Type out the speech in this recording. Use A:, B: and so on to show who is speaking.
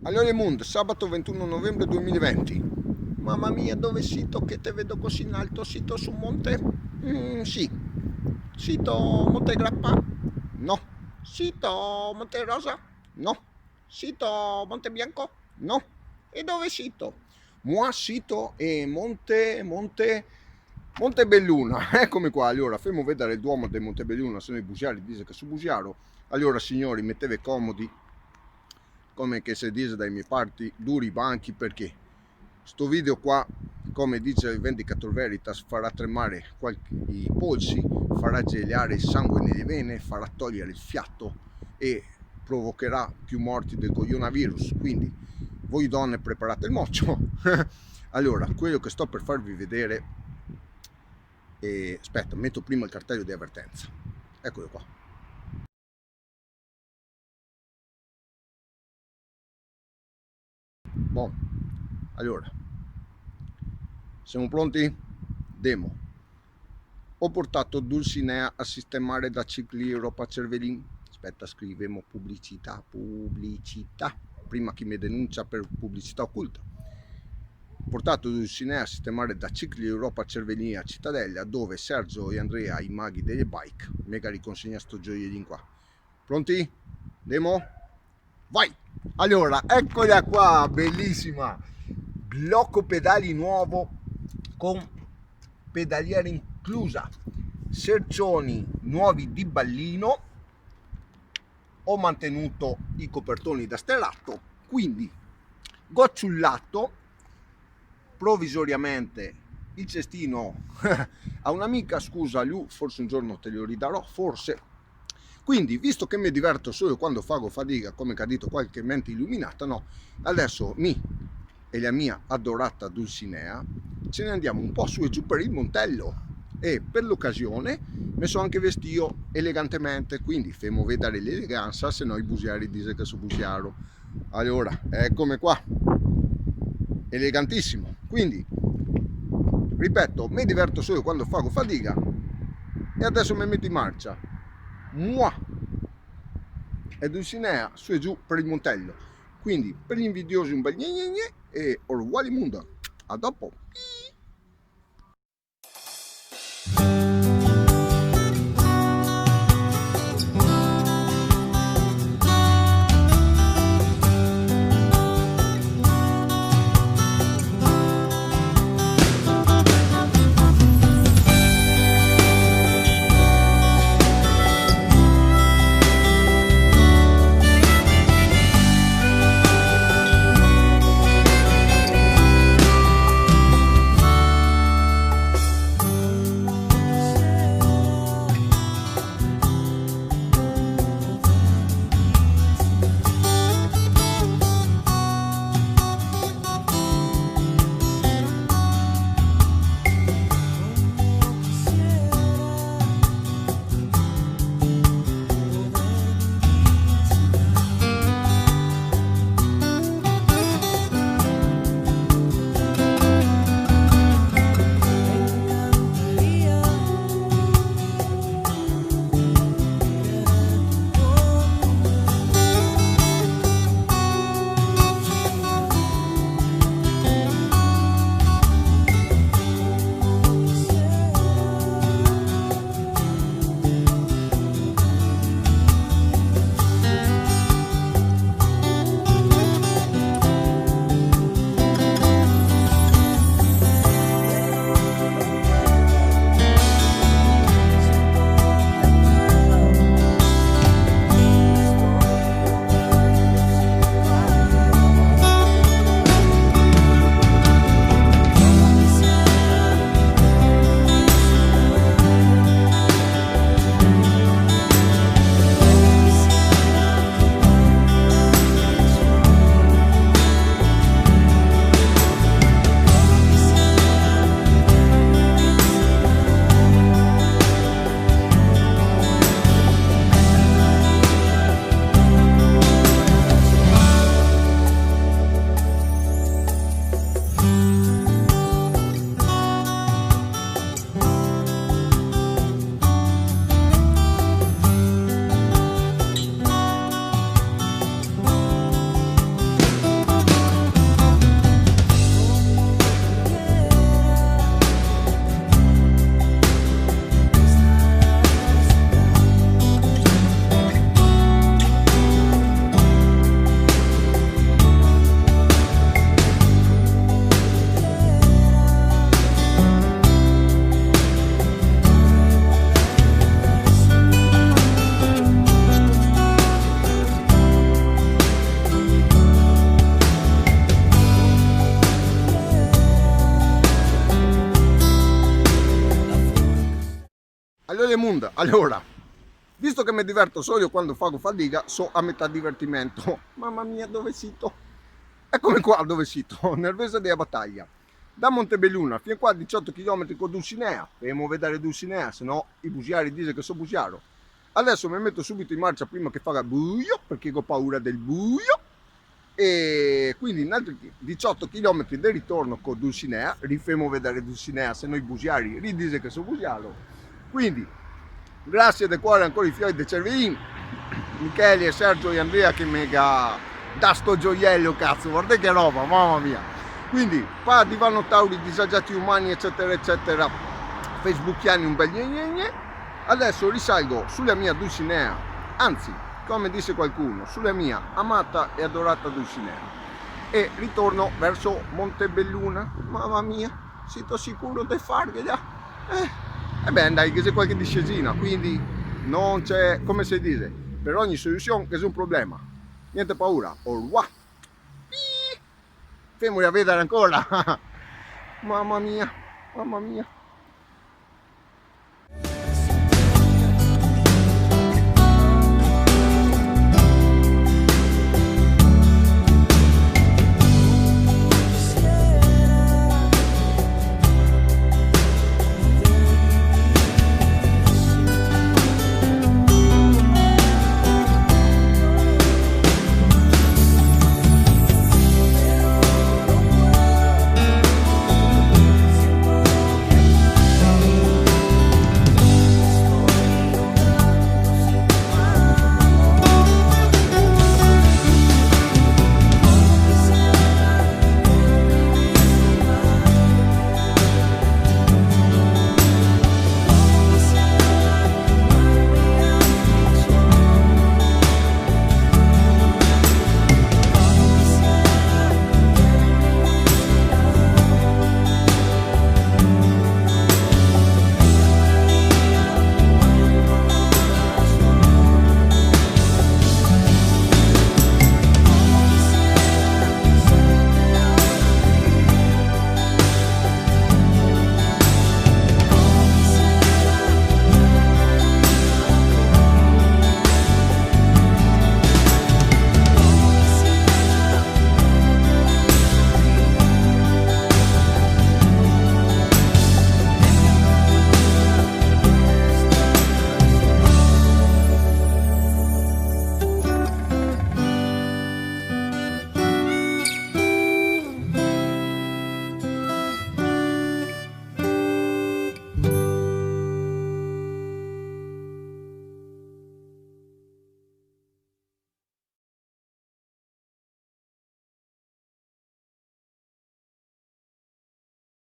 A: Allora Mondo, sabato 21 novembre 2020. Mamma mia, dove sito che te vedo così in alto? Sito su monte? Sì. Sito Monte Grappa? No. Sito Monte Rosa? No. Sito Monte Bianco? No. E dove sito? Moi sito e Monte Belluna. Eccomi qua. Allora, fermo vedere il duomo di Monte Belluna, sono i bugiari, dice che su bugiaro. Allora signori, mettete comodi, come che si dice dai miei parti, duri banchi, perché sto video qua, come dice il Vindicator Veritas, farà tremare i polsi, farà geliare il sangue nelle vene, farà togliere il fiato e provocherà più morti del coronavirus. Quindi voi donne preparate il moccio. Allora, quello che sto per farvi vedere, aspetta, metto prima il cartello di avvertenza, eccolo qua. Bon, allora, siamo pronti? Demo. Ho portato Dulcinea a sistemare da Cicli Europa Cervelin. Aspetta, scriviamo pubblicità, prima chi mi denuncia per pubblicità occulta. Ho portato Dulcinea a sistemare da Cicli Europa Cervelin a Cittadella, dove Sergio e Andrea, i maghi delle bike, mega riconsegna sto gioiellino qua. Pronti? Demo? Vai! Allora, eccola qua, bellissima, blocco pedali nuovo con pedaliera inclusa, sercioni nuovi di ballino, ho mantenuto i copertoni da stelato, quindi gocciullato provvisoriamente il cestino a un'amica, scusa Lu, forse un giorno te lo ridarò, forse. Quindi, visto che mi diverto solo quando fago fatica, come che ha detto qualche mente illuminata, no, adesso mi e la mia adorata Dulcinea ce ne andiamo un po' su e giù per il Montello, e per l'occasione mi sono anche vestito elegantemente, quindi fermo vedere l'eleganza, se no i busiari dicono che sono busiaro. Allora, eccomi qua, elegantissimo. Quindi, ripeto, mi diverto solo quando fago fatica e adesso mi metto in marcia. Mua! E Dulcinea su e giù per il Montello. Quindi per gli invidiosi un bel gne gne gne e au revoir il mondo. A dopo. Allora, visto che mi diverto solo io quando faccio fatica, so a metà divertimento. Mamma mia, dove sito? Eccomi qua dove sito, nel Vese della Battaglia. Da Montebelluna fino qua a 18 km con Dulcinea. Dobbiamo vedere Dulcinea, se no i bugiari dicono che sono bugiaro. Adesso mi metto subito in marcia prima che fa buio, perché ho paura del buio. E quindi in altri 18 km del ritorno con Dulcinea, rifemo vedere Dulcinea, se no i bugiari ridicono che sono bugiaro. Quindi, grazie del cuore ancora i fiori del cervellino, Michele e Sergio e Andrea che mega da sto gioiello, cazzo, guarda che roba, mamma mia. Quindi, qua divano tauri, disagiati umani, eccetera, eccetera, facebookiani un bel gne. Adesso risalgo sulla mia Dulcinea, anzi, come disse qualcuno, sulla mia amata e adorata Dulcinea, e ritorno verso Montebelluna. Mamma mia, sito sicuro di fargliela. E beh, dai, che c'è qualche discesina, quindi non c'è, come si dice, per ogni soluzione che c'è un problema. Niente paura, au revoir. Fermo a vedere ancora. Mamma mia, mamma mia.